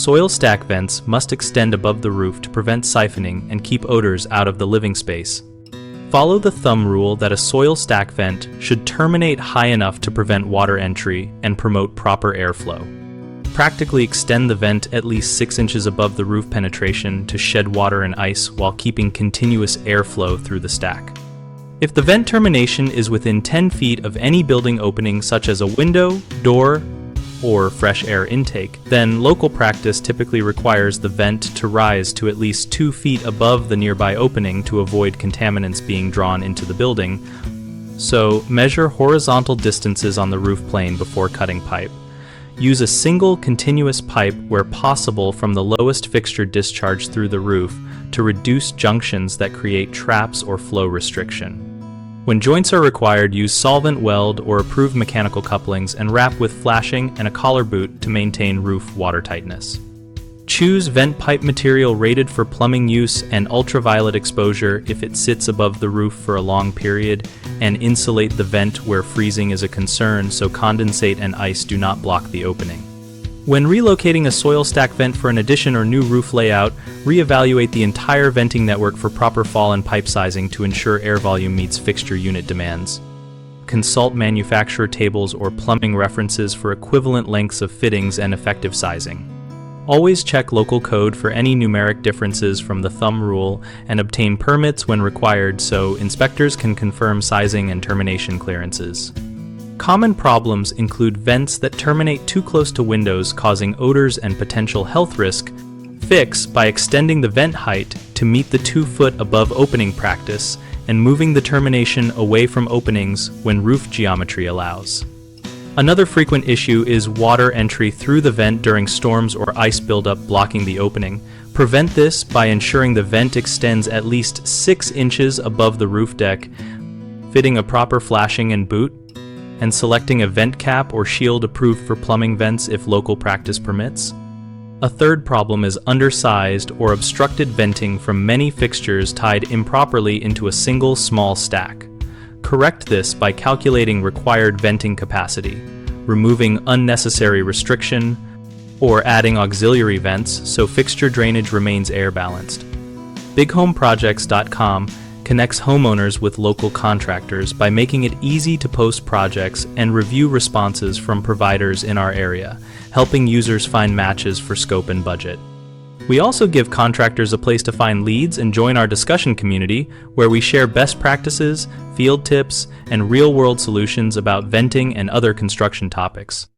Soil stack vents must extend above the roof to prevent siphoning and keep odors out of the living space. Follow the thumb rule that a soil stack vent should terminate high enough to prevent water entry and promote proper airflow. Practically extend the vent at least 6 inches above the roof penetration to shed water and ice while keeping continuous airflow through the stack. If the vent termination is within 10 feet of any building opening such as a window, door, or fresh air intake, then local practice typically requires the vent to rise to at least 2 feet above the nearby opening to avoid contaminants being drawn into the building. So, measure horizontal distances on the roof plane before cutting pipe. Use a single continuous pipe where possible from the lowest fixture discharge through the roof to reduce junctions that create traps or flow restriction. When joints are required, use solvent weld or approved mechanical couplings and wrap with flashing and a collar boot to maintain roof watertightness. Choose vent pipe material rated for plumbing use and ultraviolet exposure if it sits above the roof for a long period, and insulate the vent where freezing is a concern so condensate and ice do not block the opening. When relocating a soil stack vent for an addition or new roof layout, reevaluate the entire venting network for proper fall and pipe sizing to ensure air volume meets fixture unit demands. Consult manufacturer tables or plumbing references for equivalent lengths of fittings and effective sizing. Always check local code for any numeric differences from the thumb rule and obtain permits when required so inspectors can confirm sizing and termination clearances. Common problems include vents that terminate too close to windows causing odors and potential health risk. Fix by extending the vent height to meet the 2-foot above opening practice and moving the termination away from openings when roof geometry allows. Another frequent issue is water entry through the vent during storms or ice buildup blocking the opening. Prevent this by ensuring the vent extends at least 6 inches above the roof deck, fitting a proper flashing and boot, and selecting a vent cap or shield approved for plumbing vents if local practice permits. A third problem is undersized or obstructed venting from many fixtures tied improperly into a single small stack. Correct this by calculating required venting capacity, removing unnecessary restriction, or adding auxiliary vents so fixture drainage remains air balanced. BigHomeProjects.com connects homeowners with local contractors by making it easy to post projects and review responses from providers in our area, helping users find matches for scope and budget. We also give contractors a place to find leads and join our discussion community where we share best practices, field tips, and real-world solutions about venting and other construction topics.